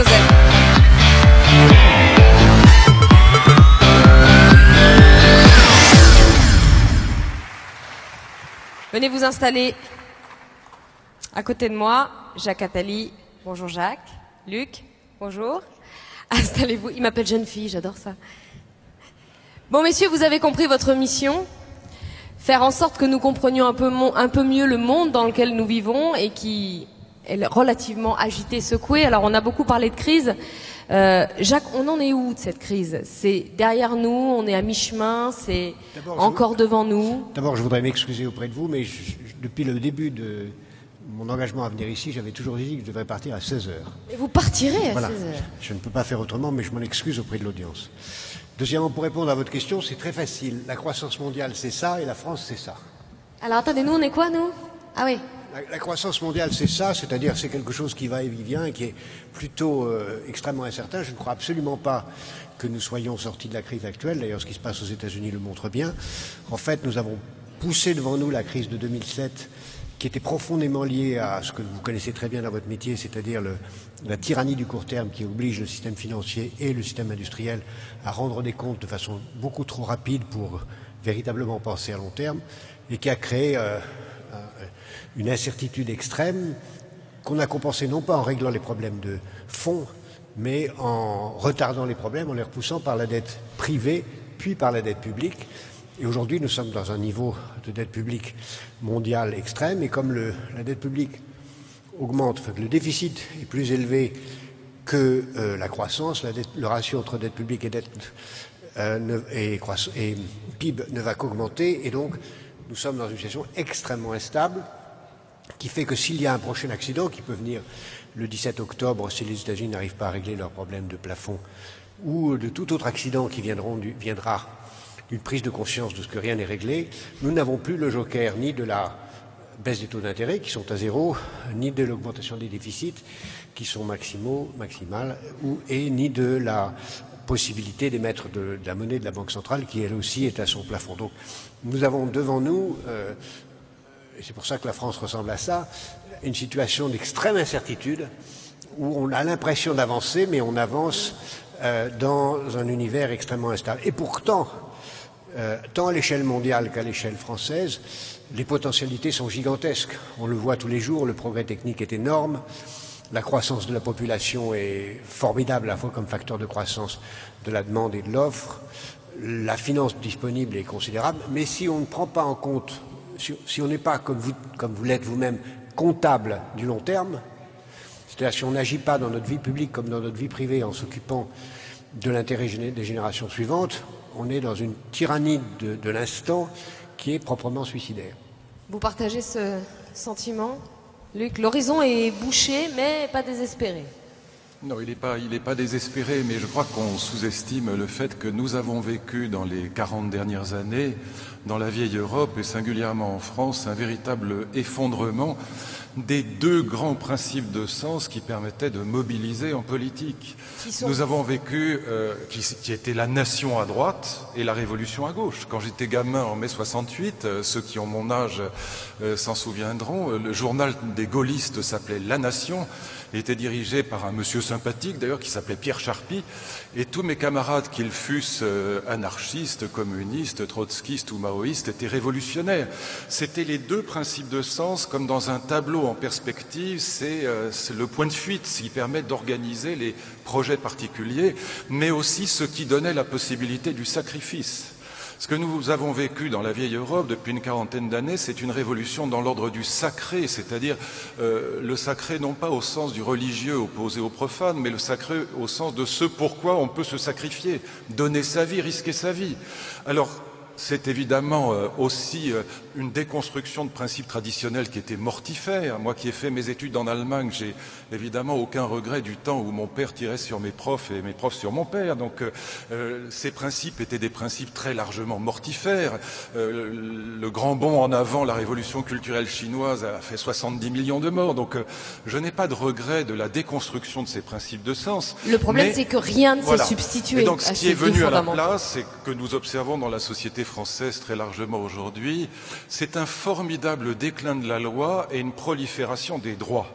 Joseph. Venez vous installer à côté de moi. Jacques Attali. Bonjour Jacques. Luc. Bonjour. Installez-vous. Il m'appelle jeune fille, j'adore ça. Bon, messieurs, vous avez compris votre mission. Faire en sorte que nous comprenions un peu mieux le monde dans lequel nous vivons et qui est relativement agité, secoué. Alors, on a beaucoup parlé de crise. Jacques, on en est où de cette crise? C'est derrière nous, on est à mi-chemin, c'est encore devant nous. D'abord, je voudrais m'excuser auprès de vous, mais depuis le début de mon engagement à venir ici, j'avais toujours dit que je devrais partir à 16 heures. Et vous partirez à 16 heures. Je ne peux pas faire autrement, mais je m'en excuse auprès de l'audience. Deuxièmement, pour répondre à votre question, c'est très facile. La croissance mondiale, c'est ça, et la France, c'est ça. Alors, attendez, nous, on est quoi, nous? Ah oui. La croissance mondiale, c'est ça, c'est-à-dire c'est quelque chose qui va et vient et qui est plutôt extrêmement incertain. Je ne crois absolument pas que nous soyons sortis de la crise actuelle. D'ailleurs, ce qui se passe aux États-Unis le montre bien. En fait, nous avons poussé devant nous la crise de 2007, qui était profondément liée à ce que vous connaissez très bien dans votre métier, c'est-à-dire la tyrannie du court terme qui oblige le système financier et le système industriel à rendre des comptes de façon beaucoup trop rapide pour véritablement penser à long terme, et qui a créé une incertitude extrême qu'on a compensée non pas en réglant les problèmes de fond, mais en retardant les problèmes, en les repoussant par la dette privée, puis par la dette publique. Et aujourd'hui, nous sommes dans un niveau de dette publique mondiale extrême, et comme la dette publique augmente, le déficit est plus élevé que la croissance, le ratio entre dette publique et dette et PIB ne va qu'augmenter, et donc nous sommes dans une situation extrêmement instable, qui fait que s'il y a un prochain accident, qui peut venir le 17 octobre, si les États-Unis n'arrivent pas à régler leurs problèmes de plafond, ou de tout autre accident qui viendra d'une prise de conscience de ce que rien n'est réglé, nous n'avons plus le joker ni de la baisse des taux d'intérêt, qui sont à zéro, ni de l'augmentation des déficits, qui sont maximales, et ni de la possibilité d'émettre de la monnaie de la Banque centrale, qui elle aussi est à son plafond. Donc nous avons devant nous, et c'est pour ça que la France ressemble à ça, une situation d'extrême incertitude, où on a l'impression d'avancer, mais on avance dans un univers extrêmement instable. Et pourtant, tant à l'échelle mondiale qu'à l'échelle française, les potentialités sont gigantesques. On le voit tous les jours, le progrès technique est énorme, la croissance de la population est formidable à la fois comme facteur de croissance de la demande et de l'offre, la finance disponible est considérable, mais si on ne prend pas en compte, si on n'est pas, comme vous l'êtes vous-même, comptable du long terme, c'est-à-dire si on n'agit pas dans notre vie publique comme dans notre vie privée en s'occupant de l'intérêt des générations suivantes, on est dans une tyrannie de l'instant qui est proprement suicidaire. Vous partagez ce sentiment, Luc? L'horizon est bouché, mais pas désespéré. Non, il n'est pas désespéré, mais je crois qu'on sous-estime le fait que nous avons vécu dans les 40 dernières années, dans la vieille Europe et singulièrement en France, un véritable effondrement des deux grands principes de sens qui permettaient de mobiliser en politique. Nous avons vécu, qui était la nation à droite et la révolution à gauche. Quand j'étais gamin en mai 68, ceux qui ont mon âge s'en souviendront, le journal des gaullistes s'appelait La Nation, était dirigé par un monsieur sympathique d'ailleurs qui s'appelait Pierre Charpy, et tous mes camarades, qu'ils fussent anarchistes, communistes, trotskistes ou maoïstes, étaient révolutionnaires. C'était les deux principes de sens, comme dans un tableau en perspective, c'est le point de fuite, ce qui permet d'organiser les projets particuliers, mais aussi ce qui donnait la possibilité du sacrifice. Ce que nous avons vécu dans la vieille Europe depuis une quarantaine d'années, c'est une révolution dans l'ordre du sacré, c'est-à-dire le sacré non pas au sens du religieux opposé au profane, mais le sacré au sens de ce pourquoi on peut se sacrifier, donner sa vie, risquer sa vie. Alors, c'est évidemment aussi une déconstruction de principes traditionnels qui étaient mortifères. Moi qui ai fait mes études en Allemagne, j'ai évidemment aucun regret du temps où mon père tirait sur mes profs et mes profs sur mon père. Donc ces principes étaient des principes très largement mortifères. Le grand bond en avant, la révolution culturelle chinoise a fait 70 millions de morts. Donc je n'ai pas de regret de la déconstruction de ces principes de sens. Le problème, c'est que rien ne s'est substitué. Et donc ce qui est venu à la place, c'est que nous observons dans la société française très largement aujourd'hui, c'est un formidable déclin de la loi et une prolifération des droits.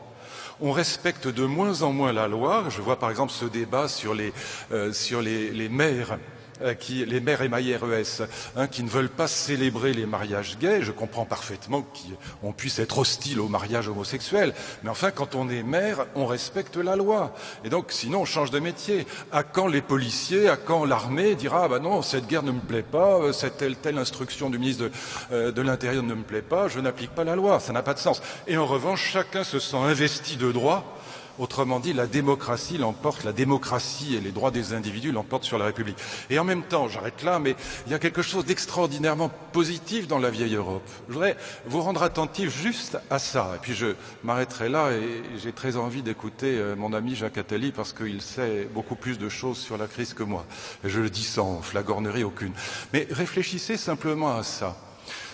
On respecte de moins en moins la loi. Je vois par exemple ce débat sur les maires. Les maires MAIRES, qui ne veulent pas célébrer les mariages gays. Je comprends parfaitement qu'on puisse être hostile au mariage homosexuel, mais enfin, quand on est maire, on respecte la loi. Et donc, sinon, on change de métier. À quand les policiers, à quand l'armée dira, ah ben non, cette guerre ne me plaît pas, cette telle instruction du ministre de l'Intérieur ne me plaît pas, je n'applique pas la loi, ça n'a pas de sens. Et en revanche, chacun se sent investi de droits. Autrement dit, la démocratie l'emporte, la démocratie et les droits des individus l'emportent sur la République. Et en même temps, j'arrête là, mais il y a quelque chose d'extraordinairement positif dans la vieille Europe. Je voudrais vous rendre attentif juste à ça. Et puis je m'arrêterai là et j'ai très envie d'écouter mon ami Jacques Attali parce qu'il sait beaucoup plus de choses sur la crise que moi. Et je le dis sans flagornerie aucune. Mais réfléchissez simplement à ça.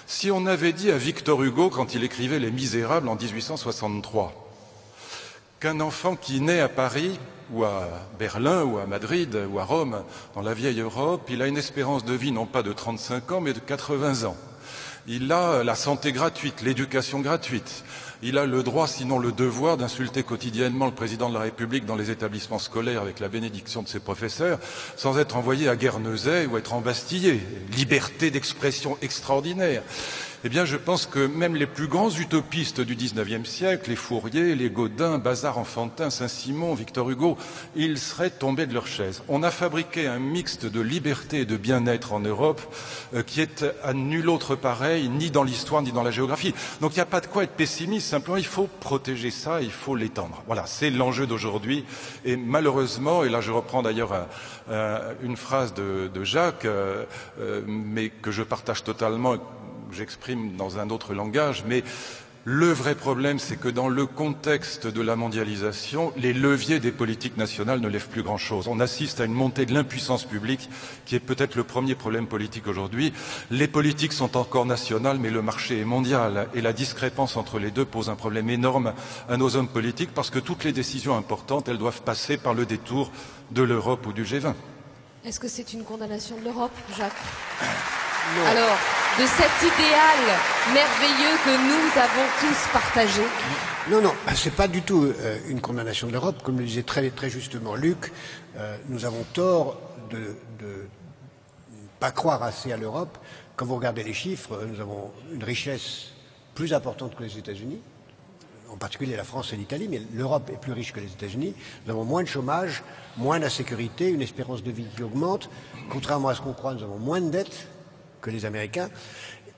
Si on avait dit à Victor Hugo, quand il écrivait Les Misérables en 1863, qu'un enfant qui naît à Paris, ou à Berlin, ou à Madrid, ou à Rome, dans la vieille Europe, il a une espérance de vie non pas de 35 ans, mais de 80 ans. Il a la santé gratuite, l'éducation gratuite. Il a le droit, sinon le devoir, d'insulter quotidiennement le président de la République dans les établissements scolaires avec la bénédiction de ses professeurs, sans être envoyé à Guernesey ou être embastillé. Liberté d'expression extraordinaire. Eh bien, je pense que même les plus grands utopistes du XIXe siècle, les Fourier, les Gaudin, Bazard Enfantin, Saint-Simon, Victor Hugo, ils seraient tombés de leur chaise. On a fabriqué un mixte de liberté et de bien-être en Europe qui est à nul autre pareil, ni dans l'histoire, ni dans la géographie. Donc il n'y a pas de quoi être pessimiste, simplement il faut protéger ça, il faut l'étendre. Voilà, c'est l'enjeu d'aujourd'hui. Et malheureusement, et là je reprends d'ailleurs une phrase de Jacques, mais que je partage totalement, j'exprime dans un autre langage, mais le vrai problème, c'est que dans le contexte de la mondialisation, les leviers des politiques nationales ne lèvent plus grand-chose. On assiste à une montée de l'impuissance publique, qui est peut-être le premier problème politique aujourd'hui. Les politiques sont encore nationales, mais le marché est mondial. Et la discrépance entre les deux pose un problème énorme à nos hommes politiques, parce que toutes les décisions importantes, elles doivent passer par le détour de l'Europe ou du G20. Est-ce que c'est une condamnation de l'Europe, Jacques ? Non. Alors, de cet idéal merveilleux que nous avons tous partagé. Non, c'est pas du tout une condamnation de l'Europe. Comme le disait très, très justement Luc, nous avons tort de ne pas croire assez à l'Europe. Quand vous regardez les chiffres, nous avons une richesse plus importante que les États-Unis, en particulier la France et l'Italie, mais l'Europe est plus riche que les États-Unis. Nous avons moins de chômage, moins d'insécurité, une espérance de vie qui augmente. Contrairement à ce qu'on croit, nous avons moins de dettes que les Américains,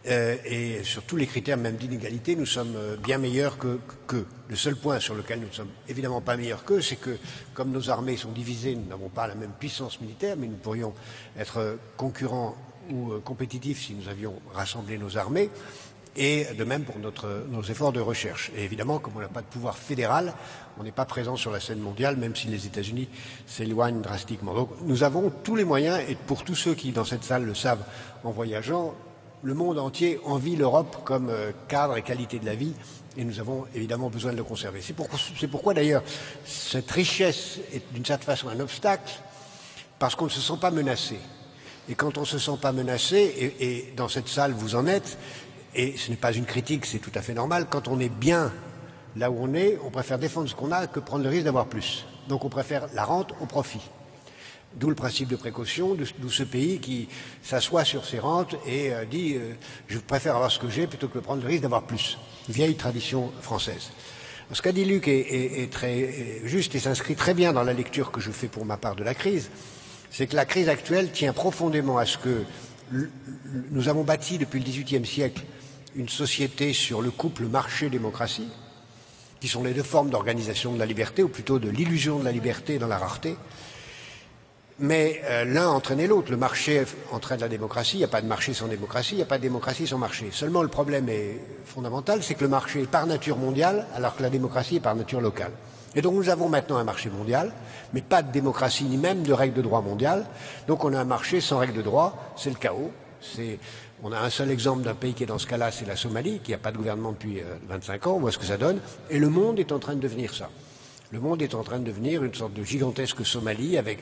et sur tous les critères, même d'inégalité, nous sommes bien meilleurs qu'eux. Le seul point sur lequel nous ne sommes évidemment pas meilleurs qu'eux, c'est que, comme nos armées sont divisées, nous n'avons pas la même puissance militaire, mais nous pourrions être concurrents ou compétitifs si nous avions rassemblé nos armées, et de même pour nos efforts de recherche. Et évidemment, comme on n'a pas de pouvoir fédéral, on n'est pas présent sur la scène mondiale, même si les États-Unis s'éloignent drastiquement. Donc nous avons tous les moyens, et pour tous ceux qui dans cette salle le savent en voyageant, le monde entier envie l'Europe comme cadre et qualité de la vie, et nous avons évidemment besoin de le conserver. C'est pourquoi d'ailleurs cette richesse est d'une certaine façon un obstacle, parce qu'on ne se sent pas menacé. Et quand on ne se sent pas menacé, et dans cette salle vous en êtes, et ce n'est pas une critique, c'est tout à fait normal, quand on est bien là où on est, on préfère défendre ce qu'on a que prendre le risque d'avoir plus. Donc on préfère la rente au profit. D'où le principe de précaution, d'où ce pays qui s'assoit sur ses rentes et dit je préfère avoir ce que j'ai plutôt que de prendre le risque d'avoir plus. Vieille tradition française. Ce qu'a dit Luc est très juste et s'inscrit très bien dans la lecture que je fais pour ma part de la crise. C'est que la crise actuelle tient profondément à ce que nous avons bâti depuis le XVIIIe siècle une société sur le couple marché-démocratie, qui sont les deux formes d'organisation de la liberté, ou plutôt de l'illusion de la liberté dans la rareté. Mais l'un entraînait l'autre. Le marché entraîne la démocratie. Il n'y a pas de marché sans démocratie. Il n'y a pas de démocratie sans marché. Seulement, le problème est fondamental, c'est que le marché est par nature mondial, alors que la démocratie est par nature locale. Et donc, nous avons maintenant un marché mondial, mais pas de démocratie, ni même de règles de droit mondiales. Donc, on a un marché sans règles de droit. C'est le chaos. On a un seul exemple d'un pays qui est dans ce cas-là, c'est la Somalie, qui n'a pas de gouvernement depuis 25 ans. On voit ce que ça donne. Et le monde est en train de devenir ça. Le monde est en train de devenir une sorte de gigantesque Somalie avec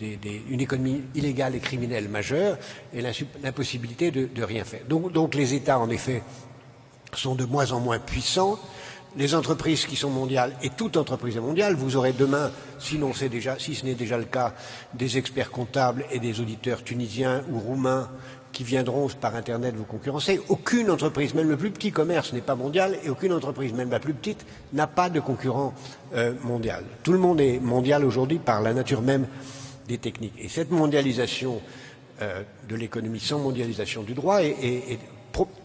une économie illégale et criminelle majeure et l'impossibilité de rien faire. Donc les États, en effet, sont de moins en moins puissants. les entreprises qui sont mondiales, et toute entreprise est mondiale, vous aurez demain, si ce n'est déjà le cas, des experts comptables et des auditeurs tunisiens ou roumains qui viendront par Internet vous concurrencer. Aucune entreprise, même le plus petit commerce, n'est pas mondial, et aucune entreprise, même la plus petite, n'a pas de concurrent mondial. Tout le monde est mondial aujourd'hui par la nature même des techniques. Et cette mondialisation de l'économie sans mondialisation du droit est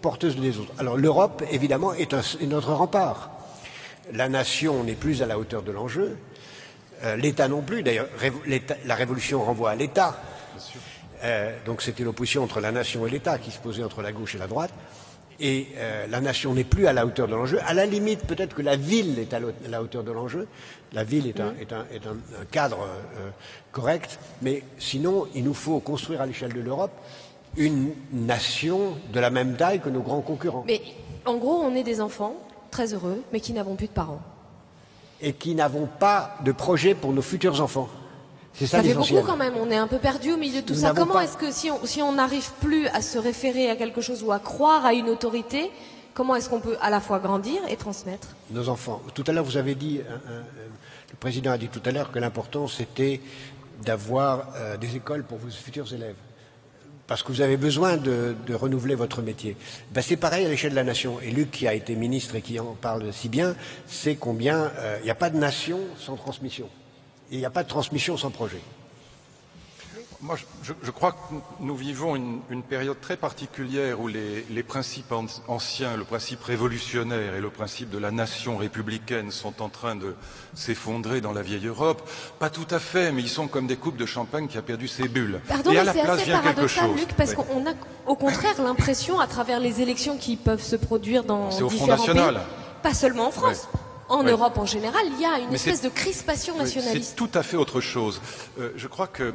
porteuse des autres. Alors l'Europe, évidemment, est notre rempart. La nation n'est plus à la hauteur de l'enjeu. L'État non plus. D'ailleurs, la révolution renvoie à l'État. Donc c'était l'opposition entre la nation et l'État qui se posait entre la gauche et la droite. Et la nation n'est plus à la hauteur de l'enjeu. À la limite, peut-être que la ville est à la hauteur de l'enjeu. La ville est un cadre correct. Mais sinon, il nous faut construire à l'échelle de l'Europe une nation de la même taille que nos grands concurrents. Mais en gros, on est des enfants très heureux, mais qui n'avons plus de parents. Et qui n'avons pas de projet pour nos futurs enfants. C'est ça l'essentiel. Ça fait beaucoup quand même, on est un peu perdu au milieu de tout ça. Comment est-ce que si on n'arrive plus à se référer à quelque chose ou à croire à une autorité, comment est-ce qu'on peut à la fois grandir et transmettre? Nos enfants. Tout à l'heure, vous avez dit, le président a dit tout à l'heure que l'important c'était d'avoir des écoles pour vos futurs élèves. Parce que vous avez besoin de renouveler votre métier. Ben, c'est pareil à l'échelle de la nation. Et Luc, qui a été ministre et qui en parle si bien, sait combien il n'y a pas de nation sans transmission. Et il n'y a pas de transmission sans projet. Moi, je crois que nous vivons une période très particulière où les principes anciens, le principe révolutionnaire et le principe de la nation républicaine sont en train de s'effondrer dans la vieille Europe. Pas tout à fait, mais ils sont comme des coupes de champagne qui a perdu ses bulles. Pardon, et à mais la c'est place assez vient quelque paradoxal, chose. Luc, parce Oui. qu'on a au contraire l'impression, à travers les élections qui peuvent se produire dans C'est au Front différents National. pays, pas seulement en France, en Oui. Europe en général, il y a une Mais espèce de crispation nationaliste. C'est tout à fait autre chose. Je crois que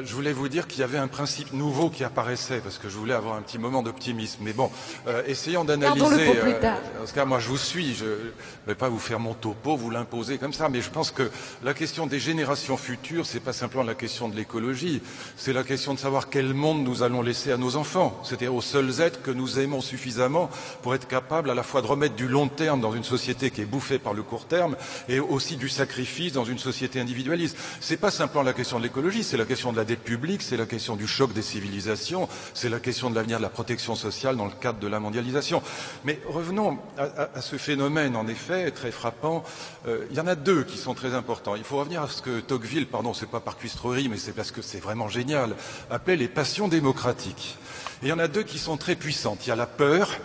je voulais vous dire qu'il y avait un principe nouveau qui apparaissait, parce que je voulais avoir un petit moment d'optimisme. Mais bon, essayons d'analyser. Gardons-le pour plus tard. En ce cas, moi, je vous suis. Je ne vais pas vous faire mon topo, vous l'imposer comme ça. Mais je pense que la question des générations futures, c'est pas simplement la question de l'écologie. C'est la question de savoir quel monde nous allons laisser à nos enfants. C'est-à-dire aux seuls êtres que nous aimons suffisamment pour être capables à la fois de remettre du long terme dans une société qui est bouffée par le court terme et aussi du sacrifice dans une société individualiste. C'est pas simplement la question de l'écologie, c'est la question de la dette publique, c'est la question du choc des civilisations, c'est la question de l'avenir de la protection sociale dans le cadre de la mondialisation. Mais revenons à ce phénomène, en effet, très frappant. Il y en a deux qui sont très importants. Il faut revenir à ce que Tocqueville, pardon, c'est pas par cuistrerie, mais c'est parce que c'est vraiment génial, appelait les passions démocratiques. Et il y en a deux qui sont très puissantes. Il y a la peur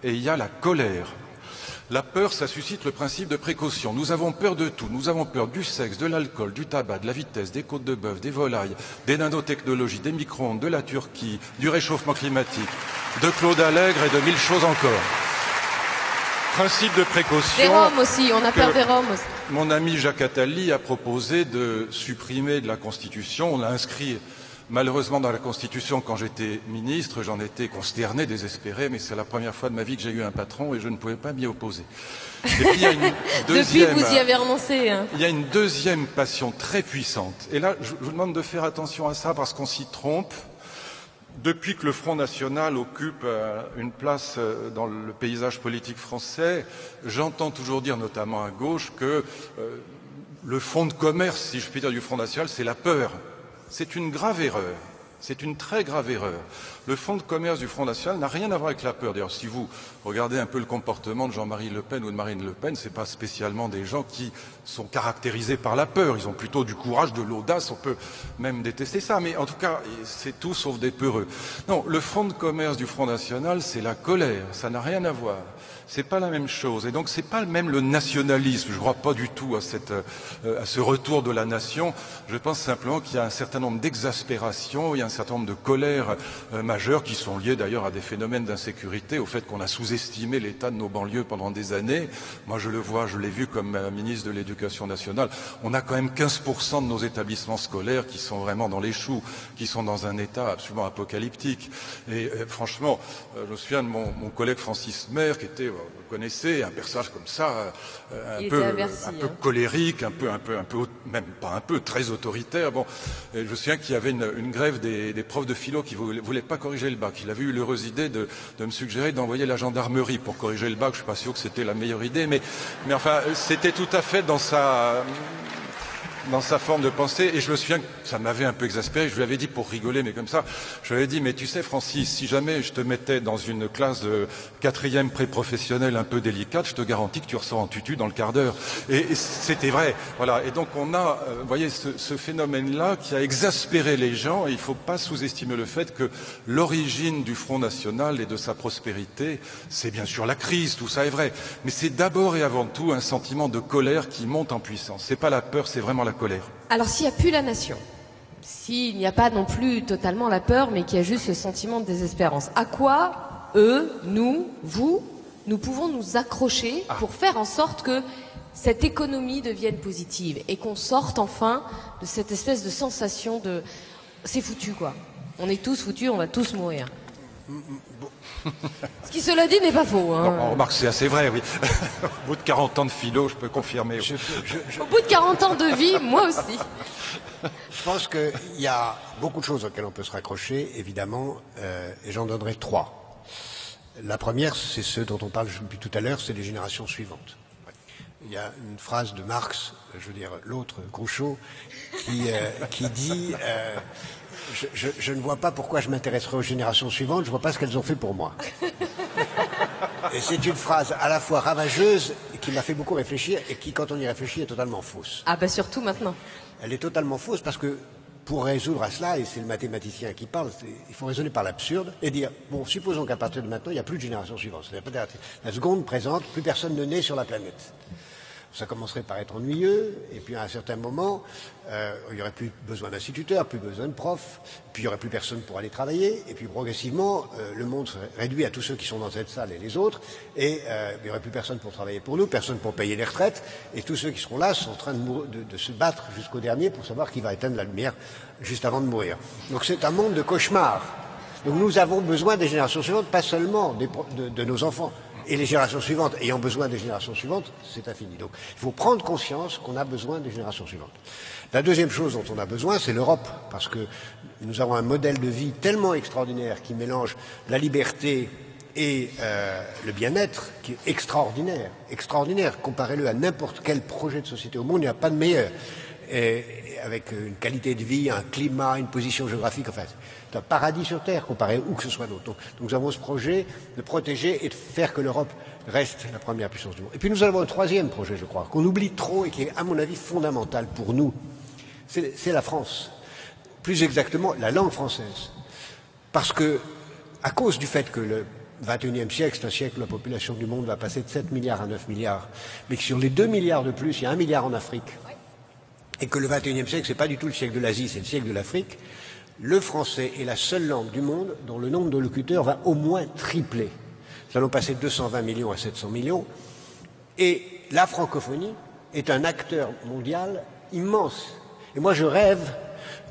et il y a la colère. La peur, ça suscite le principe de précaution. Nous avons peur de tout. Nous avons peur du sexe, de l'alcool, du tabac, de la vitesse, des côtes de bœuf, des volailles, des nanotechnologies, des micro-ondes, de la Turquie, du réchauffement climatique, de Claude Allègre et de mille choses encore. Principe de précaution. Des Roms aussi, on a peur des Roms aussi. Mon ami Jacques Attali a proposé de supprimer de la Constitution. On l'a inscrit malheureusement dans la Constitution quand j'étais ministre. J'en étais consterné, désespéré, mais c'est la première fois de ma vie que j'ai eu un patron et je ne pouvais pas m'y opposer. Et puis il y a une deuxième, Depuis, vous y avez renoncé. Hein. Il y a une deuxième passion très puissante. Et là, je vous demande de faire attention à ça parce qu'on s'y trompe. Depuis que le Front National occupe une place dans le paysage politique français, j'entends toujours dire, notamment à gauche, que le fonds de commerce, si je puis dire, du Front National, c'est la peur. C'est une grave erreur. C'est une très grave erreur. Le fonds de commerce du Front National n'a rien à voir avec la peur. D'ailleurs, si vous regardez un peu le comportement de Jean-Marie Le Pen ou de Marine Le Pen, c'est pas spécialement des gens qui sont caractérisés par la peur. Ils ont plutôt du courage, de l'audace. On peut même détester ça. Mais en tout cas, c'est tout sauf des peureux. Non, le fonds de commerce du Front National, c'est la colère. Ça n'a rien à voir. C'est pas la même chose. Et donc, c'est pas même le nationalisme. Je crois pas du tout à ce retour de la nation. Je pense simplement qu'il y a un certain nombre d'exaspérations, il y a un certain nombre de colères majeures qui sont liées d'ailleurs à des phénomènes d'insécurité, au fait qu'on a sous-estimé l'état de nos banlieues pendant des années. Moi, je le vois, je l'ai vu comme ministre de l'Éducation nationale. On a quand même 15% de nos établissements scolaires qui sont vraiment dans les choux, qui sont dans un état absolument apocalyptique. Et franchement, je me souviens de mon collègue Francis Maire, qui était vous connaissez, un personnage comme ça, un peu colérique, même pas un peu, très autoritaire. Bon, et je me souviens qu'il y avait une grève des profs de philo qui voulaient pas corriger le bac. Il avait eu l'heureuse idée de me suggérer d'envoyer la gendarmerie pour corriger le bac. Je suis pas sûr que c'était la meilleure idée, mais enfin, c'était tout à fait dans sa forme de pensée, et je me souviens que ça m'avait un peu exaspéré. Je lui avais dit, pour rigoler, mais comme ça, je lui avais dit, mais tu sais, Francis, si jamais je te mettais dans une classe de 4e pré-professionnelle un peu délicate, je te garantis que tu ressors en tutu dans le quart d'heure. Et c'était vrai. Voilà. Et donc on a, vous voyez, ce phénomène-là qui a exaspéré les gens, et il ne faut pas sous-estimer le fait que l'origine du Front National et de sa prospérité, c'est bien sûr la crise, tout ça est vrai, mais c'est d'abord et avant tout un sentiment de colère qui monte en puissance. C'est pas la peur, c'est vraiment la colère. Alors s'il n'y a plus la nation, s'il n'y a pas non plus totalement la peur, mais qu'il y a juste ce sentiment de désespérance, à quoi eux, nous, vous, nous pouvons nous accrocher pour faire en sorte que cette économie devienne positive et qu'on sorte enfin de cette espèce de sensation de c'est foutu quoi, on est tous foutus, on va tous mourir. Ce qui, cela dit, n'est pas faux. Hein. Non, on remarque, c'est assez vrai, oui. Au bout de 40 ans de philo, je peux confirmer. Au bout de 40 ans de vie, moi aussi. Je pense qu'il y a beaucoup de choses auxquelles on peut se raccrocher, évidemment, et j'en donnerai 3. La première, c'est ce dont on parle depuis tout à l'heure, c'est les générations suivantes. Il y a une phrase de Marx, je veux dire l'autre, Groucho, qui dit je ne vois pas pourquoi je m'intéresserai aux générations suivantes, je ne vois pas ce qu'elles ont fait pour moi. Et c'est une phrase à la fois ravageuse, qui m'a fait beaucoup réfléchir, et qui, quand on y réfléchit, est totalement fausse. Ah ben surtout maintenant. Elle est totalement fausse parce que, pour résoudre à cela, et c'est le mathématicien qui parle, il faut raisonner par l'absurde et dire, bon, supposons qu'à partir de maintenant, il n'y a plus de génération suivante. C'est-à-dire, la seconde présente, plus personne ne naît sur la planète. Ça commencerait par être ennuyeux, et puis à un certain moment, il n'y aurait plus besoin d'instituteurs, plus besoin de profs, puis il n'y aurait plus personne pour aller travailler, et puis progressivement, le monde serait réduit à tous ceux qui sont dans cette salle et les autres, et il n'y aurait plus personne pour travailler pour nous, personne pour payer les retraites, et tous ceux qui seront là sont en train de se battre jusqu'au dernier pour savoir qui va éteindre la lumière juste avant de mourir. Donc c'est un monde de cauchemar. Donc nous avons besoin des générations suivantes, pas seulement de nos enfants. Et les générations suivantes, ayant besoin des générations suivantes, c'est infini. Donc, il faut prendre conscience qu'on a besoin des générations suivantes. La deuxième chose dont on a besoin, c'est l'Europe, parce que nous avons un modèle de vie tellement extraordinaire qui mélange la liberté et le bien-être, qui est extraordinaire. Extraordinaire. Comparez-le à n'importe quel projet de société au monde, il n'y a pas de meilleur. Et avec une qualité de vie, un climat, une position géographique, enfin, c'est un paradis sur Terre comparé où que ce soit d'autre. Donc nous avons ce projet de protéger et de faire que l'Europe reste la première puissance du monde. Et puis nous avons un troisième projet, je crois, qu'on oublie trop et qui est, à mon avis, fondamental pour nous. C'est la France. Plus exactement, la langue française. Parce que, à cause du fait que le XXIe siècle, c'est un siècle où la population du monde va passer de 7 milliards à 9 milliards, mais que sur les 2 milliards de plus, il y a 1 milliard en Afrique, et que le XXIe siècle, c'est pas du tout le siècle de l'Asie, c'est le siècle de l'Afrique, le français est la seule langue du monde dont le nombre de locuteurs va au moins tripler. Nous allons passer de 220 millions à 700 millions, et la francophonie est un acteur mondial immense. Et moi, je rêve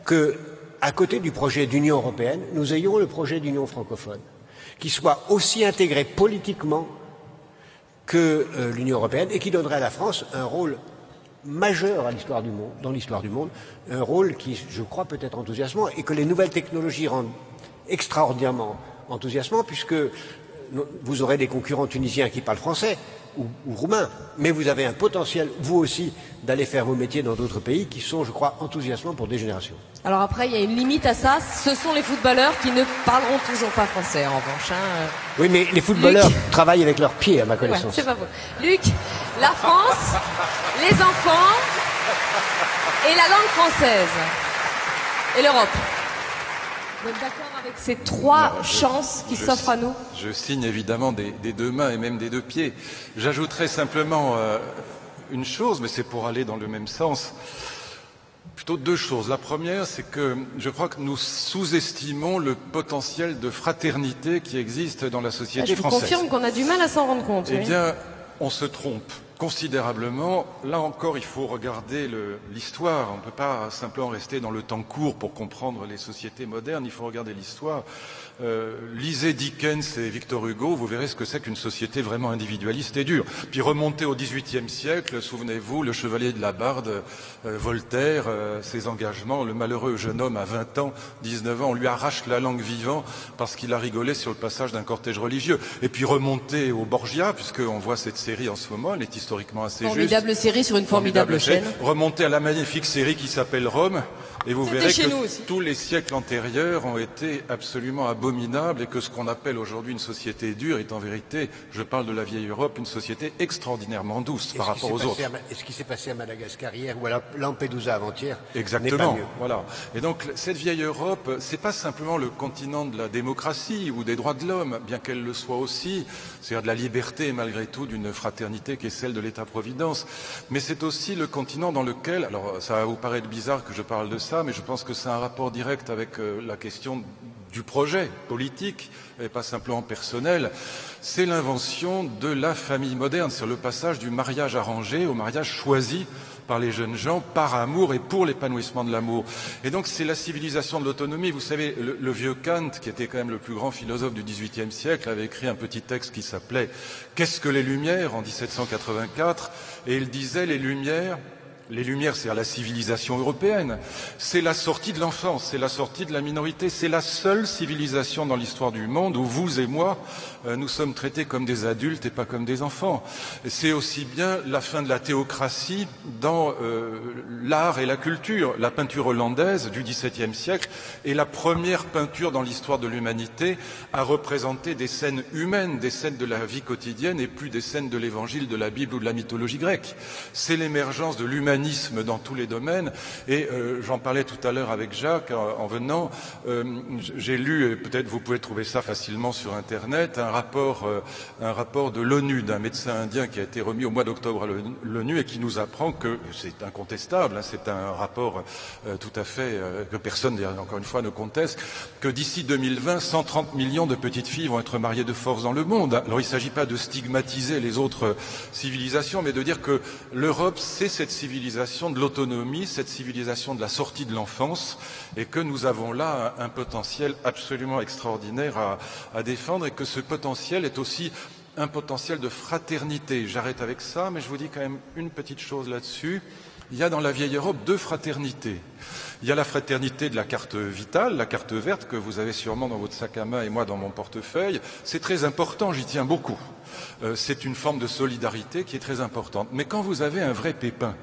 que, à côté du projet d'Union européenne, nous ayons le projet d'Union francophone, qui soit aussi intégré politiquement que l'Union européenne, et qui donnerait à la France un rôle majeur à l'histoire du monde, dans l'histoire du monde, un rôle qui, je crois, peut être enthousiasmant et que les nouvelles technologies rendent extraordinairement enthousiasmant, puisque vous aurez des concurrents tunisiens qui parlent français ou roumains, mais vous avez un potentiel, vous aussi, d'aller faire vos métiers dans d'autres pays qui sont, je crois, enthousiasmants pour des générations. Alors après, il y a une limite à ça, ce sont les footballeurs qui ne parleront toujours pas français, en revanche. Hein. Oui, mais les footballeurs travaillent avec leurs pieds, à ma connaissance. Ouais, c'est pas faux. Luc, la France, les enfants et la langue française. Et l'Europe. Vous êtes d'accord avec ces trois chances qui s'offrent à nous? Je signe évidemment des deux mains et même des deux pieds. J'ajouterai simplement une chose, mais c'est pour aller dans le même sens. Plutôt deux choses. La première, c'est que je crois que nous sous-estimons le potentiel de fraternité qui existe dans la société française. Je vous confirme qu'on a du mal à s'en rendre compte. Eh bien, on se trompe. considérablement. Là encore, il faut regarder l'histoire. On ne peut pas simplement rester dans le temps court pour comprendre les sociétés modernes. Il faut regarder l'histoire. Lisez Dickens et Victor Hugo, vous verrez ce que c'est qu'une société vraiment individualiste et dure. Puis remontez au XVIIIe siècle, souvenez-vous, le Chevalier de la Barde, Voltaire, ses engagements, le malheureux jeune homme à 20 ans, 19 ans, on lui arrache la langue vivant parce qu'il a rigolé sur le passage d'un cortège religieux. Et puis remontez au Borgia, puisqu'on voit cette série en ce moment, elle est historiquement assez formidable série sur une formidable chaîne. Remontez à la magnifique série qui s'appelle Rome, et vous verrez que tous les siècles antérieurs ont été absolument abominables et que ce qu'on appelle aujourd'hui une société dure est en vérité, je parle de la vieille Europe, une société extraordinairement douce par rapport aux autres. Et ce qui s'est passé à Madagascar hier ou à Lampedusa avant-hier n'est pas mieux. Voilà. Et donc cette vieille Europe, c'est pas simplement le continent de la démocratie ou des droits de l'homme, bien qu'elle le soit aussi, c'est-à-dire de la liberté malgré tout, d'une fraternité qui est celle de l'État-providence, mais c'est aussi le continent dans lequel, alors ça va vous paraître bizarre que je parle de ça, mais je pense que c'est un rapport direct avec la question du projet politique et pas simplement personnel, c'est l'invention de la famille moderne, c'est le passage du mariage arrangé au mariage choisi par les jeunes gens, par amour et pour l'épanouissement de l'amour. Et donc c'est la civilisation de l'autonomie. Vous savez, le vieux Kant, qui était quand même le plus grand philosophe du XVIIIe siècle, avait écrit un petit texte qui s'appelait « Qu'est-ce que les Lumières ?» en 1784, et il disait « Les Lumières, c'est la civilisation européenne, c'est la sortie de l'enfance, c'est la sortie de la minorité, c'est la seule civilisation dans l'histoire du monde où vous et moi, nous sommes traités comme des adultes et pas comme des enfants. C'est aussi bien la fin de la théocratie dans l'art et la culture. La peinture hollandaise du XVIIe siècle est la première peinture dans l'histoire de l'humanité à représenter des scènes humaines, des scènes de la vie quotidienne et plus des scènes de l'Évangile, de la Bible ou de la mythologie grecque. C'est l'émergence de l'humanisme dans tous les domaines, et j'en parlais tout à l'heure avec Jacques en venant, j'ai lu, et peut-être vous pouvez trouver ça facilement sur Internet, un rapport de l'ONU, d'un médecin indien qui a été remis au mois d'octobre à l'ONU et qui nous apprend que, c'est incontestable, c'est un rapport tout à fait, que personne, encore une fois, ne conteste, que d'ici 2020, 130 millions de petites filles vont être mariées de force dans le monde. Alors il ne s'agit pas de stigmatiser les autres civilisations, mais de dire que l'Europe, c'est cette civilisation de l'autonomie, cette civilisation de la sortie de l'enfance, et que nous avons là un potentiel absolument extraordinaire à défendre, et que ce potentiel est aussi un potentiel de fraternité. J'arrête avec ça, mais je vous dis quand même une petite chose là-dessus. Il y a dans la vieille Europe deux fraternités. Il y a la fraternité de la carte vitale, la carte verte que vous avez sûrement dans votre sac à main et moi dans mon portefeuille. C'est très important, j'y tiens beaucoup. C'est une forme de solidarité qui est très importante. Mais quand vous avez un vrai pépin,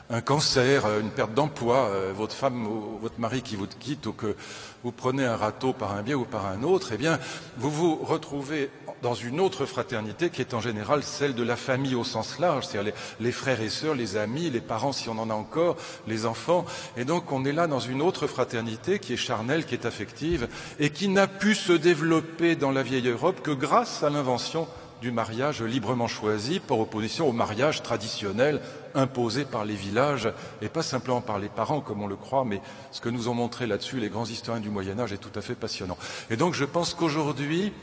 un cancer, une perte d'emploi, votre femme ou votre mari qui vous quitte, ou que vous prenez un râteau par un biais ou par un autre, eh bien, vous vous retrouvez dans une autre fraternité qui est en général celle de la famille au sens large, c'est-à-dire les frères et sœurs, les amis, les parents si on en a encore, les enfants. Et donc on est là dans une autre fraternité qui est charnelle, qui est affective et qui n'a pu se développer dans la vieille Europe que grâce à l'invention du mariage librement choisi, par opposition au mariage traditionnel imposé par les villages et pas simplement par les parents comme on le croit, mais ce que nous ont montré là-dessus les grands historiens du Moyen-Âge est tout à fait passionnant. Et donc je pense qu'aujourd'hui,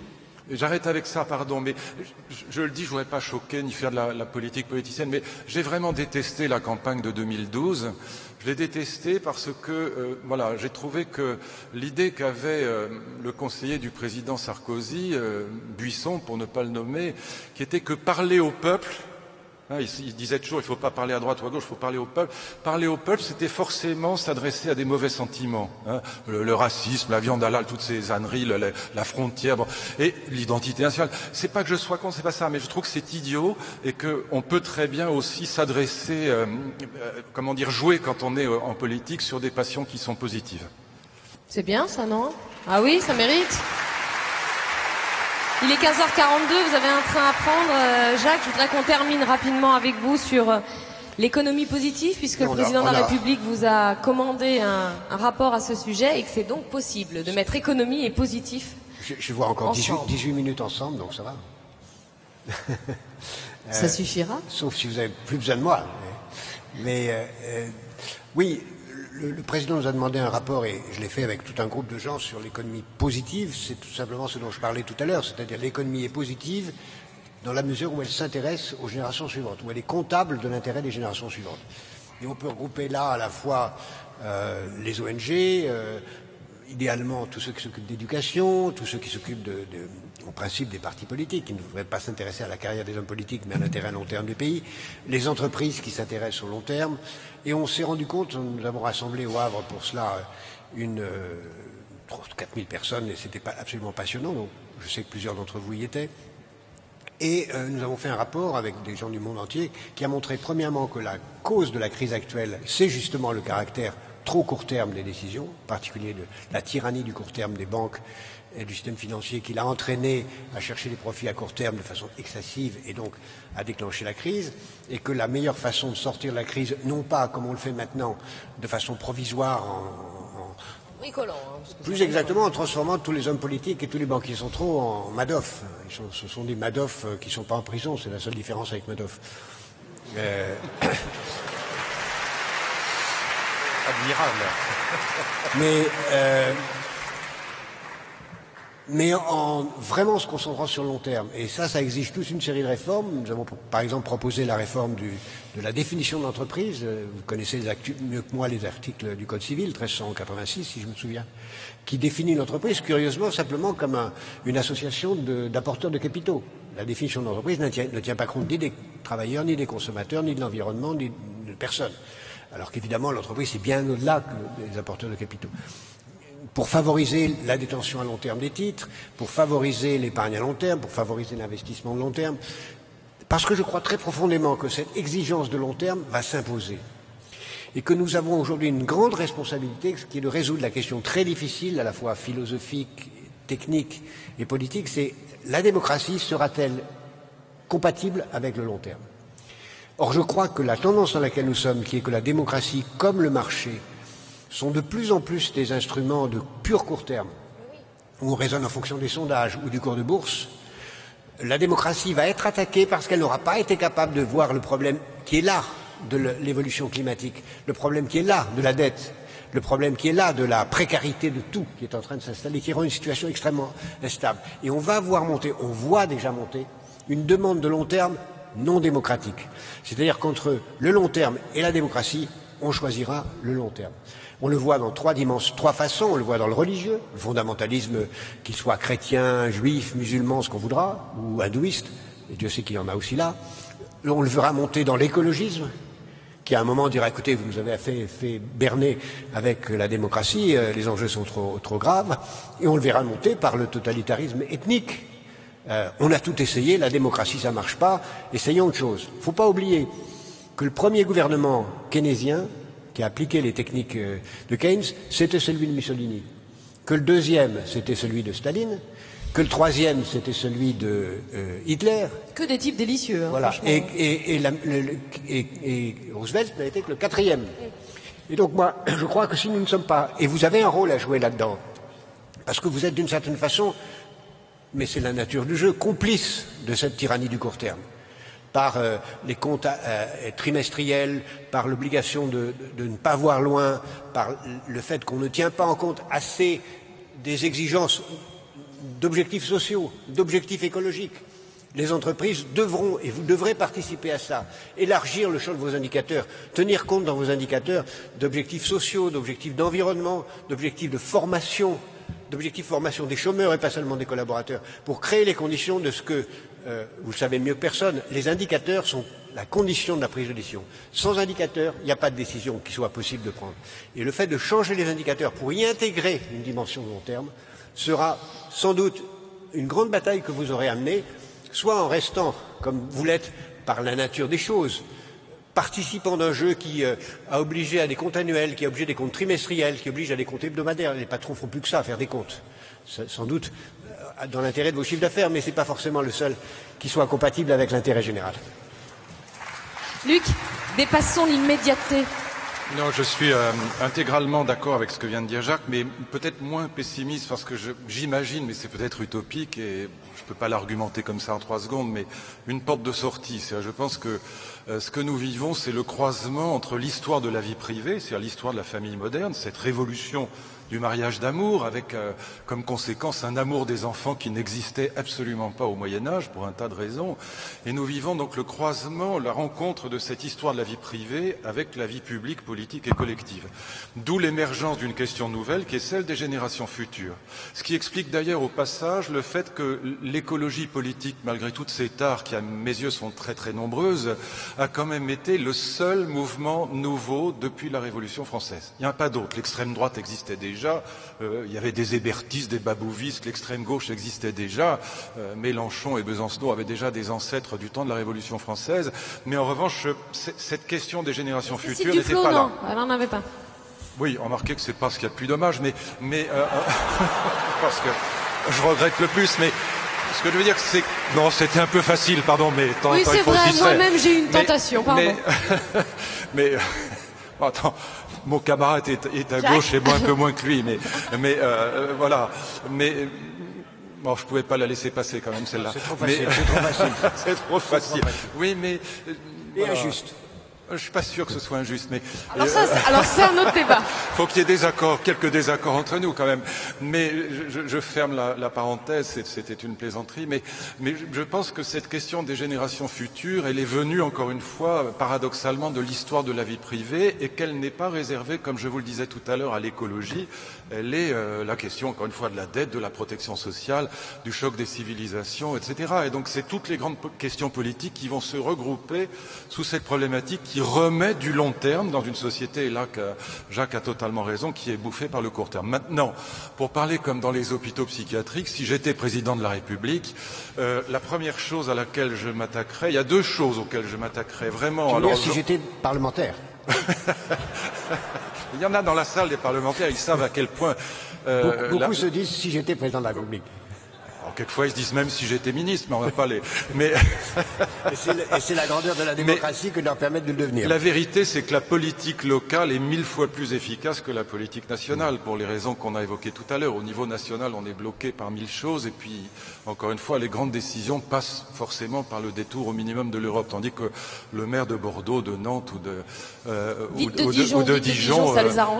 j'arrête avec ça, pardon, mais je le dis, je ne voudrais pas choquer ni faire de la politique politicienne, mais j'ai vraiment détesté la campagne de 2012. Je l'ai détesté parce que, voilà, j'ai trouvé que l'idée qu'avait le conseiller du président Sarkozy, Buisson pour ne pas le nommer, qui était que parler au peuple, il disait toujours il ne faut pas parler à droite ou à gauche, il faut parler au peuple. Parler au peuple, c'était forcément s'adresser à des mauvais sentiments. Le racisme, la viande halal, toutes ces âneries, la frontière, bon, et l'identité nationale. C'est pas que je sois contre, c'est pas ça, mais je trouve que c'est idiot et qu'on peut très bien aussi s'adresser, jouer quand on est en politique sur des passions qui sont positives. C'est bien ça, non? Ah oui, ça mérite. Il est 15h42, vous avez un train à prendre. Jacques, je voudrais qu'on termine rapidement avec vous sur l'économie positive, puisque le président de la République vous a commandé un rapport à ce sujet et que c'est donc possible de mettre économie et positif. Je vois encore 18 minutes ensemble, donc ça va. Ça suffira. Sauf si vous n'avez plus besoin de moi. Oui, le président nous a demandé un rapport, et je l'ai fait avec tout un groupe de gens, sur l'économie positive. C'est tout simplement ce dont je parlais tout à l'heure, c'est-à-dire l'économie est positive dans la mesure où elle s'intéresse aux générations suivantes, où elle est comptable de l'intérêt des générations suivantes. Et on peut regrouper là à la fois les ONG, idéalement tous ceux qui s'occupent d'éducation, tous ceux qui s'occupent au principe des partis politiques, qui ne devraient pas s'intéresser à la carrière des hommes politiques, mais à l'intérêt à long terme du pays, les entreprises qui s'intéressent au long terme. Et on s'est rendu compte, nous avons rassemblé au Havre pour cela 4000 personnes, et c'était absolument passionnant, donc je sais que plusieurs d'entre vous y étaient. Et nous avons fait un rapport avec des gens du monde entier qui a montré premièrement que la cause de la crise actuelle, c'est justement le caractère trop court terme des décisions, en particulier de la tyrannie du court terme des banques et du système financier qui l'a entraîné à chercher des profits à court terme de façon excessive et donc à déclencher la crise, et que la meilleure façon de sortir de la crise, non pas comme on le fait maintenant de façon provisoire bricolant, plus exactement en transformant tous les hommes politiques et tous les banquiers centraux en Madoff. Ce sont des Madoff qui ne sont pas en prison, c'est la seule différence avec Madoff. Admirable. Mais en vraiment se concentrant sur le long terme. Et ça exige toute une série de réformes. Nous avons par exemple proposé la réforme de la définition de l'entreprise. Vous connaissez mieux que moi les articles du Code civil, 1386 si je me souviens, qui définit l'entreprise curieusement simplement comme une association d'apporteurs de capitaux. La définition de l'entreprise ne tient pas compte ni des travailleurs, ni des consommateurs, ni de l'environnement, ni de personne. Alors qu'évidemment l'entreprise c'est bien au-delà que des apporteurs de capitaux. Pour favoriser la détention à long terme des titres, pour favoriser l'épargne à long terme, pour favoriser l'investissement de long terme, parce que je crois très profondément que cette exigence de long terme va s'imposer. Et que nous avons aujourd'hui une grande responsabilité, qui est de résoudre la question très difficile, à la fois philosophique, technique et politique, c'est la démocratie sera-t-elle compatible avec le long terme? Or, je crois que la tendance dans laquelle nous sommes, qui est que la démocratie, comme le marché, sont de plus en plus des instruments de pur court terme, où on raisonne en fonction des sondages ou du cours de bourse, la démocratie va être attaquée parce qu'elle n'aura pas été capable de voir le problème qui est là de l'évolution climatique, le problème qui est là de la dette, le problème qui est là de la précarité de tout qui est en train de s'installer, qui rend une situation extrêmement instable. Et on va voir monter, on voit déjà monter, une demande de long terme non démocratique. C'est-à-dire qu'entre le long terme et la démocratie, on choisira le long terme. On le voit dans trois façons. On le voit dans le religieux, le fondamentalisme, qu'il soit chrétien, juif, musulman, ce qu'on voudra, ou hindouiste, et Dieu sait qu'il y en a aussi là. On le verra monter dans l'écologisme, qui à un moment dira, écoutez, vous nous avez fait berner avec la démocratie, les enjeux sont trop graves, et on le verra monter par le totalitarisme ethnique. On a tout essayé, la démocratie ça marche pas, essayons autre chose. Il ne faut pas oublier que le premier gouvernement keynésien qui a appliqué les techniques de Keynes, c'était celui de Mussolini. Que le deuxième, c'était celui de Staline. Que le troisième, c'était celui de Hitler. Que des types délicieux. Hein, voilà. Et Roosevelt n'a été que le quatrième. Et donc moi, je crois que si nous ne sommes pas... Et vous avez un rôle à jouer là-dedans. Parce que vous êtes d'une certaine façon, mais c'est la nature du jeu, complice de cette tyrannie du court terme. Par les comptes trimestriels, par l'obligation de ne pas voir loin, par le fait qu'on ne tient pas en compte assez des exigences d'objectifs sociaux, d'objectifs écologiques. Les entreprises devront, et vous devrez participer à ça, élargir le champ de vos indicateurs, tenir compte dans vos indicateurs d'objectifs sociaux, d'objectifs d'environnement, d'objectifs de formation des chômeurs et pas seulement des collaborateurs, pour créer les conditions de ce que, vous le savez mieux que personne, les indicateurs sont la condition de la prise de décision. Sans indicateurs, il n'y a pas de décision qui soit possible de prendre. Et le fait de changer les indicateurs pour y intégrer une dimension de long terme sera sans doute une grande bataille que vous aurez à mener, soit en restant, comme vous l'êtes, par la nature des choses, participant d'un jeu qui a obligé à des comptes annuels, qui a obligé à des comptes trimestriels, qui oblige à des comptes hebdomadaires. Les patrons ne font plus que ça, à faire des comptes. Sans doute dans l'intérêt de vos chiffres d'affaires, mais ce n'est pas forcément le seul qui soit compatible avec l'intérêt général. Luc, dépassons l'immédiateté. Non, je suis intégralement d'accord avec ce que vient de dire Jacques, mais peut-être moins pessimiste parce que j'imagine, mais c'est peut-être utopique et je ne peux pas l'argumenter comme ça en 3 secondes, mais une porte de sortie. Je pense que ce que nous vivons, c'est le croisement entre l'histoire de la vie privée, c'est-à-dire l'histoire de la famille moderne, cette révolution du mariage d'amour, avec comme conséquence un amour des enfants qui n'existait absolument pas au Moyen-Âge, pour un tas de raisons. Et nous vivons donc le croisement, la rencontre de cette histoire de la vie privée avec la vie publique, politique et collective. D'où l'émergence d'une question nouvelle qui est celle des générations futures. Ce qui explique d'ailleurs au passage le fait que l'écologie politique, malgré toutes ces tares qui à mes yeux sont très très nombreuses, a quand même été le seul mouvement nouveau depuis la Révolution française. Il n'y en a pas d'autre. L'extrême droite existait déjà, il y avait des hébertistes, des babouvistes, l'extrême gauche existait déjà, Mélenchon et Besancenot avaient déjà des ancêtres du temps de la Révolution française, mais en revanche, cette question des générations futures n'était pas là. Elle n'en avait pas. Oui, remarquez que c'est pas ce qu'il y a de plus dommage, mais parce que je regrette le plus, mais ce que je veux dire, c'est non, c'était un peu facile, pardon, mais oui, c'est vrai. Moi-même, j'ai eu une tentation, pardon. Mais attends, mon camarade est à gauche et moi un peu moins que lui, mais voilà, mais bon, je pouvais pas la laisser passer quand même celle-là. C'est trop facile. C'est trop facile. C'est trop facile. Oui, mais et injuste. Je suis pas sûr que ce soit injuste, mais alors c'est un autre débat. Faut qu'il y ait quelques désaccords entre nous quand même. Mais je ferme la parenthèse. C'était une plaisanterie, mais je pense que cette question des générations futures, elle est venue encore une fois paradoxalement de l'histoire de la vie privée et qu'elle n'est pas réservée, comme je vous le disais tout à l'heure, à l'écologie. Elle est la question encore une fois de la dette, de la protection sociale, du choc des civilisations, etc. Et donc c'est toutes les grandes questions politiques qui vont se regrouper sous cette problématique qui remet du long terme dans une société, et là que Jacques a totalement raison, qui est bouffée par le court terme. Maintenant, pour parler comme dans les hôpitaux psychiatriques, si j'étais président de la République, la première chose à laquelle je m'attaquerais, il y a deux choses auxquelles je m'attaquerais vraiment. Tu veux dire si j'étais parlementaire? Il y en a dans la salle des parlementaires, ils savent à quel point... Beaucoup se disent si j'étais président de la République. Alors, quelquefois, ils se disent même si j'étais ministre, mais on va pas les... Mais... et c'est la grandeur de la démocratie que de leur permettre de le devenir. La vérité, c'est que la politique locale est 1000 fois plus efficace que la politique nationale, pour les raisons qu'on a évoquées tout à l'heure. Au niveau national, on est bloqué par 1000 choses, et puis, encore une fois, les grandes décisions passent forcément par le détour au minimum de l'Europe, tandis que le maire de Bordeaux, de Nantes ou de Dijon,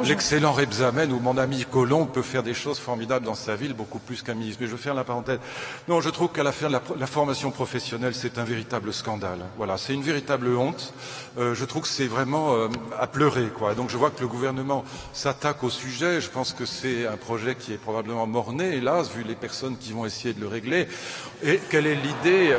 l'excellent Rebsamen ou mon ami Collomb peut faire des choses formidables dans sa ville, beaucoup plus qu'un ministre. Mais je vais faire la parenthèse. Non, je trouve qu'à l'affaire de la formation professionnelle, c'est un véritable scandale. Voilà, c'est une véritable honte. Je trouve que c'est vraiment à pleurer, quoi. Donc je vois que le gouvernement s'attaque au sujet. Je pense que c'est un projet qui est probablement mort-né, hélas, vu les personnes qui vont essayer de le régler. Et quelle est l'idée?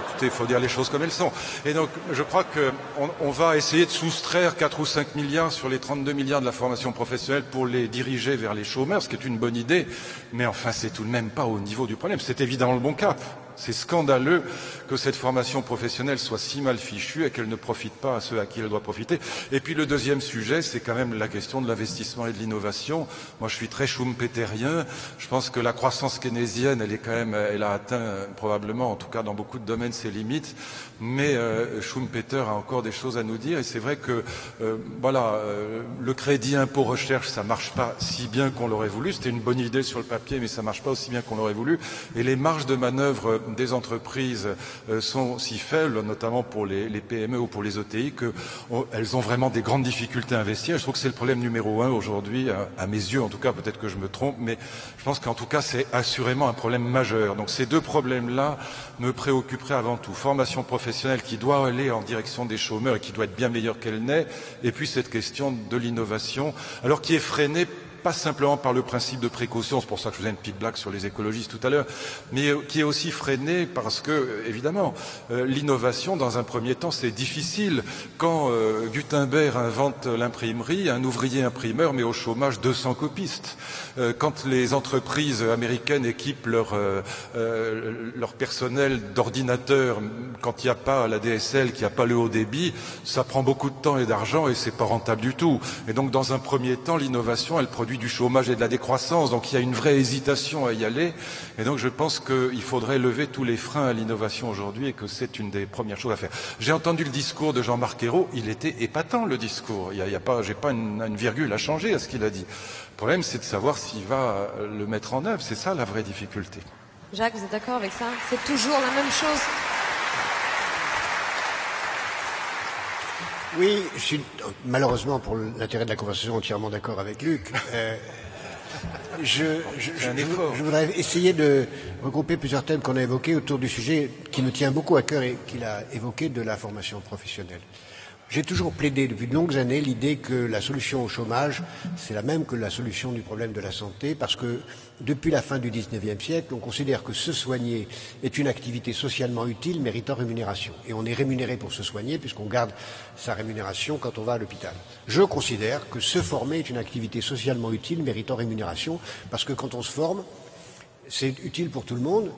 Écoutez, il faut dire les choses comme elles sont. Et donc, je crois qu'on va essayer de soustraire 4 ou 5 milliards sur les 32 milliards de la formation professionnelle pour les diriger vers les chômeurs, ce qui est une bonne idée. Mais enfin, c'est tout de même pas au niveau du problème. C'est évidemment le bon cap. C'est scandaleux que cette formation professionnelle soit si mal fichue et qu'elle ne profite pas à ceux à qui elle doit profiter. Et puis le deuxième sujet, c'est quand même la question de l'investissement et de l'innovation. Moi, je suis très schumpeterien. Je pense que la croissance keynésienne, elle a atteint probablement, en tout cas dans beaucoup de domaines, ses limites. Mais Schumpeter a encore des choses à nous dire. Et c'est vrai que, le crédit impôt recherche, ça marche pas si bien qu'on l'aurait voulu. C'était une bonne idée sur le papier, mais ça marche pas aussi bien qu'on l'aurait voulu. Et les marges de manœuvre des entreprises sont si faibles, notamment pour les PME ou pour les ETI, qu'elles ont vraiment des grandes difficultés à investir. Je trouve que c'est le problème numéro 1 aujourd'hui, à mes yeux en tout cas, peut-être que je me trompe, mais je pense qu'en tout cas c'est assurément un problème majeur. Donc ces deux problèmes-là me préoccuperaient avant tout. Formation professionnelle qui doit aller en direction des chômeurs et qui doit être bien meilleure qu'elle n'est, et puis cette question de l'innovation, alors qui est freinée pas simplement par le principe de précaution, c'est pour ça que je faisais une petite blague sur les écologistes tout à l'heure, mais qui est aussi freiné parce que, évidemment, l'innovation, dans un premier temps, c'est difficile. Quand Gutenberg invente l'imprimerie, un ouvrier imprimeur met au chômage 200 copistes. Quand les entreprises américaines équipent leur personnel d'ordinateurs, quand il n'y a pas la DSL, qu'il n'y a pas le haut débit, ça prend beaucoup de temps et d'argent et c'est pas rentable du tout. Et donc, dans un premier temps, l'innovation, elle produit du chômage et de la décroissance, donc il y a une vraie hésitation à y aller, et donc je pense qu'il faudrait lever tous les freins à l'innovation aujourd'hui et que c'est une des premières choses à faire. J'ai entendu le discours de Jean-Marc Ayrault, il était épatant le discours, j'ai pas une virgule à changer à ce qu'il a dit. Le problème c'est de savoir s'il va le mettre en œuvre, c'est ça la vraie difficulté. Jacques, vous êtes d'accord avec ça? C'est toujours la même chose. Oui, je suis malheureusement pour l'intérêt de la conversation entièrement d'accord avec Luc. Je voudrais essayer de regrouper plusieurs thèmes qu'on a évoqués autour du sujet qui me tient beaucoup à cœur et qu'il a évoqué de la formation professionnelle. J'ai toujours plaidé depuis de longues années l'idée que la solution au chômage, c'est la même que la solution du problème de la santé, parce que depuis la fin du XIXe siècle, on considère que se soigner est une activité socialement utile méritant rémunération. Et on est rémunéré pour se soigner puisqu'on garde sa rémunération quand on va à l'hôpital. Je considère que se former est une activité socialement utile méritant rémunération, parce que quand on se forme, c'est utile pour tout le monde.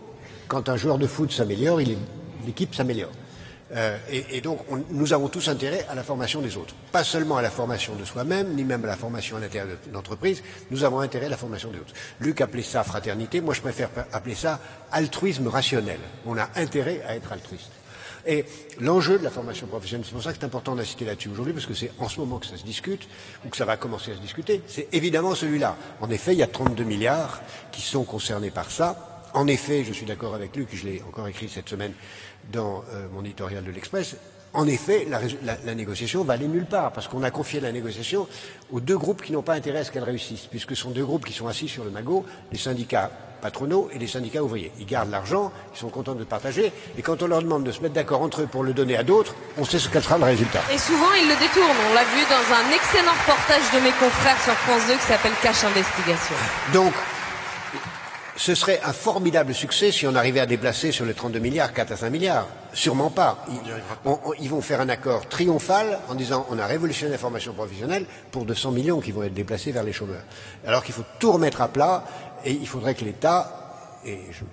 Quand un joueur de foot s'améliore, l'équipe s'améliore. Et donc, nous avons tous intérêt à la formation des autres. Pas seulement à la formation de soi-même, ni même à la formation à l'intérieur de l'entreprise. Nous avons intérêt à la formation des autres. Luc appelait ça fraternité. Moi, je préfère appeler ça altruisme rationnel. On a intérêt à être altruiste. Et l'enjeu de la formation professionnelle, c'est pour ça que c'est important d'insister là-dessus aujourd'hui, parce que c'est en ce moment que ça se discute, ou que ça va commencer à se discuter, c'est évidemment celui-là. En effet, il y a 32 milliards qui sont concernés par ça. En effet, je suis d'accord avec Luc, je l'ai encore écrit cette semaine dans mon éditorial de l'Express, en effet, la négociation va aller nulle part, parce qu'on a confié la négociation aux deux groupes qui n'ont pas intérêt à ce qu'elle réussisse, puisque ce sont deux groupes qui sont assis sur le magot, les syndicats patronaux et les syndicats ouvriers. Ils gardent l'argent, ils sont contents de le partager, et quand on leur demande de se mettre d'accord entre eux pour le donner à d'autres, on sait ce qu'elle sera le résultat. Et souvent, ils le détournent. On l'a vu dans un excellent reportage de mes confrères sur France 2 qui s'appelle Cache Investigation. Donc, ce serait un formidable succès si on arrivait à déplacer sur les 32 milliards 4 à 5 milliards. Sûrement pas. Ils vont faire un accord triomphal en disant on a révolutionné la formation professionnelle pour 200 millions qui vont être déplacés vers les chômeurs. Alors qu'il faut tout remettre à plat et il faudrait que l'État, et je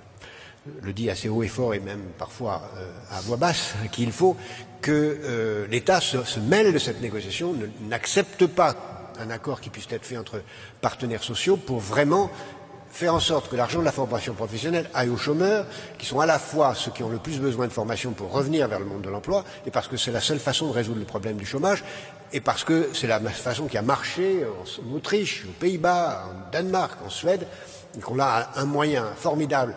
le dis assez haut et fort et même parfois à voix basse, qu'il faut que l'État se mêle de cette négociation, n'accepte pas un accord qui puisse être fait entre partenaires sociaux pour vraiment faire en sorte que l'argent de la formation professionnelle aille aux chômeurs, qui sont à la fois ceux qui ont le plus besoin de formation pour revenir vers le monde de l'emploi, et parce que c'est la seule façon de résoudre le problème du chômage, et parce que c'est la façon qui a marché en Autriche, aux Pays-Bas, en Danemark, en Suède, et qu'on a un moyen formidable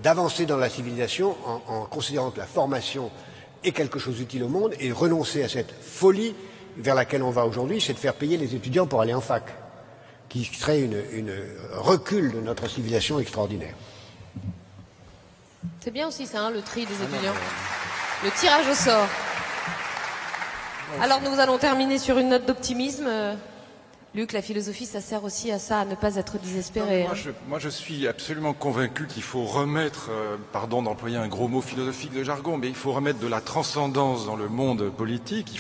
d'avancer dans la civilisation en considérant que la formation est quelque chose d'utile au monde, et renoncer à cette folie vers laquelle on va aujourd'hui, c'est de faire payer les étudiants pour aller en fac, qui serait une recul de notre civilisation extraordinaire. C'est bien aussi ça, hein, le tri des étudiants. Le tirage au sort. Alors nous allons terminer sur une note d'optimisme. Luc, la philosophie, ça sert aussi à ça, à ne pas être désespéré. Non, moi, je suis absolument convaincu qu'il faut remettre, pardon d'employer un gros mot philosophique de jargon, mais il faut remettre de la transcendance dans le monde politique,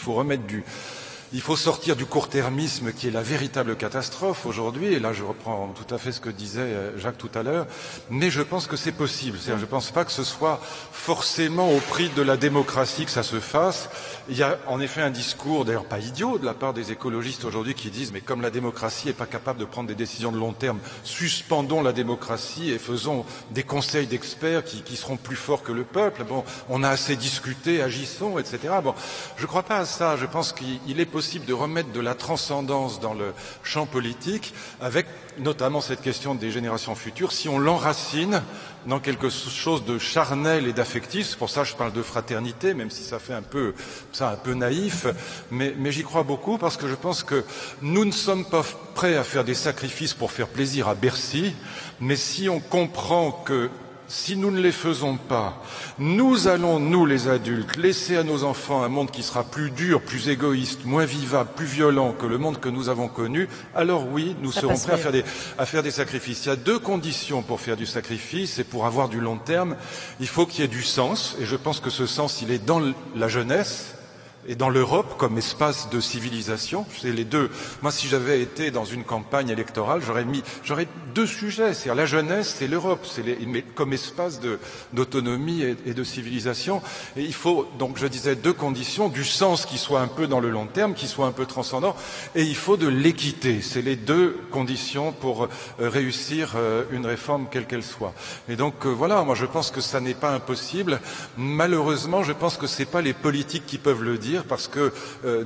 il faut sortir du court-termisme qui est la véritable catastrophe aujourd'hui, et là je reprends tout à fait ce que disait Jacques tout à l'heure, mais je pense que c'est possible. C'est-à-dire, je ne pense pas que ce soit forcément au prix de la démocratie que ça se fasse. Il y a en effet un discours, d'ailleurs pas idiot, de la part des écologistes aujourd'hui qui disent mais comme la démocratie n'est pas capable de prendre des décisions de long terme, suspendons la démocratie et faisons des conseils d'experts qui seront plus forts que le peuple. Bon, on a assez discuté, agissons, etc. Bon, je ne crois pas à ça. Je pense qu'il est possible de remettre de la transcendance dans le champ politique, avec notamment cette question des générations futures, si on l'enracine dans quelque chose de charnel et d'affectif. C'est pour ça que je parle de fraternité, même si ça fait un peu naïf, mais j'y crois beaucoup, parce que je pense que nous ne sommes pas prêts à faire des sacrifices pour faire plaisir à Bercy, mais si on comprend que si nous ne les faisons pas, nous allons, nous les adultes, laisser à nos enfants un monde qui sera plus dur, plus égoïste, moins vivable, plus violent que le monde que nous avons connu, alors oui, nous serons prêts à faire des sacrifices. Il y a deux conditions pour faire du sacrifice et pour avoir du long terme. Il faut qu'il y ait du sens, et je pense que ce sens, il est dans la jeunesse et dans l'Europe comme espace de civilisation. C'est les deux. Moi, si j'avais été dans une campagne électorale, j'aurais deux sujets, c'est-à-dire la jeunesse et l'Europe, mais comme espace d'autonomie et de civilisation. Et il faut, donc je disais, deux conditions, du sens qui soit un peu dans le long terme, qui soit un peu transcendant, et il faut de l'équité. C'est les deux conditions pour réussir une réforme quelle qu'elle soit. Et donc voilà, moi je pense que ça n'est pas impossible. Malheureusement, je pense que c'est pas les politiques qui peuvent le dire, parce que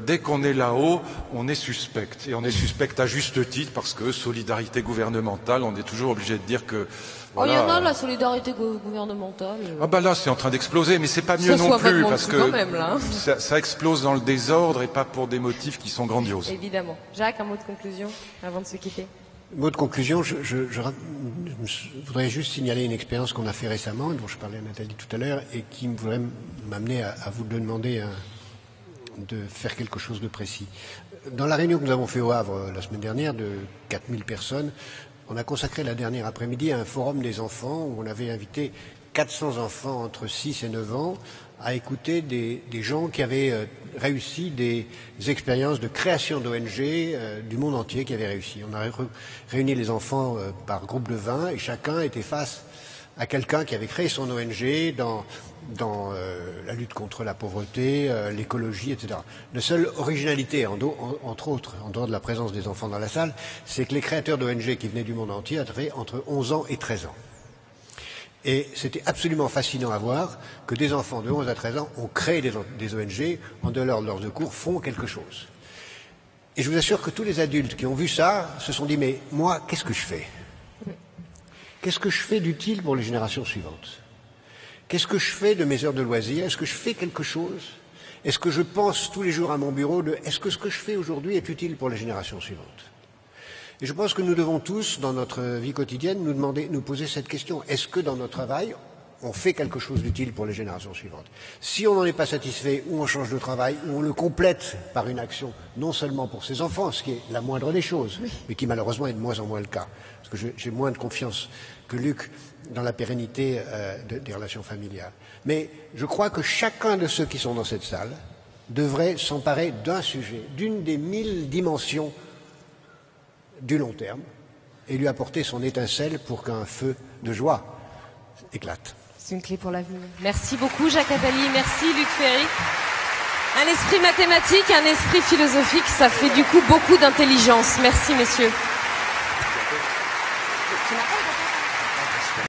dès qu'on est là-haut, on est suspect. Et on est suspect à juste titre, parce que solidarité gouvernementale, on est toujours obligé de dire que... Voilà, il y en a la solidarité gouvernementale. Ah bah là, c'est en train d'exploser, mais c'est pas mieux non plus, parce que même, là, hein. ça explose dans le désordre et pas pour des motifs qui sont grandioses. Évidemment. Jacques, un mot de conclusion avant de se quitter. Mot de conclusion, je voudrais juste signaler une expérience qu'on a fait récemment, dont je parlais à Nathalie tout à l'heure, et qui voudrait m'amener à vous demander de faire quelque chose de précis. Dans la réunion que nous avons fait au Havre la semaine dernière de 4000 personnes, on a consacré la dernière après-midi à un forum des enfants où on avait invité 400 enfants entre 6 et 9 ans à écouter des gens qui avaient réussi des expériences de création d'ONG du monde entier qui avaient réussi. On a réuni les enfants par groupe de 20 et chacun était face à quelqu'un qui avait créé son ONG dans la lutte contre la pauvreté, l'écologie, etc. La seule originalité, entre autres, en dehors de la présence des enfants dans la salle, c'est que les créateurs d'ONG qui venaient du monde entier avaient entre 11 ans et 13 ans. Et c'était absolument fascinant à voir que des enfants de 11 à 13 ans ont créé des ONG, en dehors de leurs cours, font quelque chose. Et je vous assure que tous les adultes qui ont vu ça se sont dit, mais moi, qu'est-ce que je fais? Qu'est-ce que je fais d'utile pour les générations suivantes? Qu'est-ce que je fais de mes heures de loisirs? Est-ce que je fais quelque chose? Est-ce que je pense tous les jours à mon bureau de est-ce que ce que je fais aujourd'hui est utile pour les générations suivantes? Et je pense que nous devons tous, dans notre vie quotidienne, nous poser cette question. Est-ce que dans notre travail, on fait quelque chose d'utile pour les générations suivantes? Si on n'en est pas satisfait, ou on change de travail, ou on le complète par une action, non seulement pour ses enfants, ce qui est la moindre des choses, mais qui malheureusement est de moins en moins le cas. Parce que j'ai moins de confiance que Luc dans la pérennité des relations familiales. Mais je crois que chacun de ceux qui sont dans cette salle devrait s'emparer d'un sujet, d'une des 1000 dimensions du long terme, et lui apporter son étincelle pour qu'un feu de joie éclate. C'est une clé pour l'avenir. Merci beaucoup Jacques Attali, merci Luc Ferry. Un esprit mathématique, un esprit philosophique, ça fait du coup beaucoup d'intelligence. Merci messieurs. Tu n'as pas